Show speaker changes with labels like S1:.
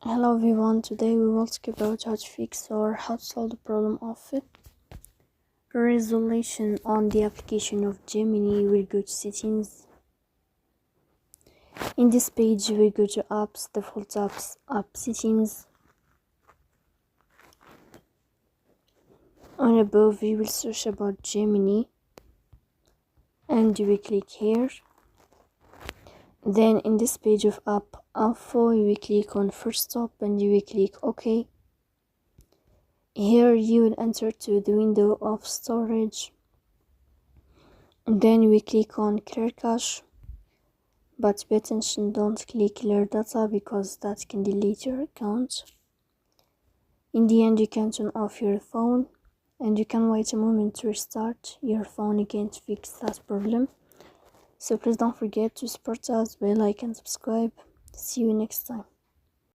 S1: Hello everyone, today we will talk about how to fix or how to solve the problem of resolution on the application of Gemini. We'll go to settings. In this page we go to apps, default apps, app settings. On above we will search about Gemini and we click here. Then in this page of app info you will click on first stop and you will click OK. Here you will enter to the window of storage, and then we click on clear cache, but pay attention, don't click clear data because that can delete your account. In the end you can turn off your phone and you can wait a moment to restart your phone again to fix that problem. So please don't forget to support us by like and subscribe. See you next time.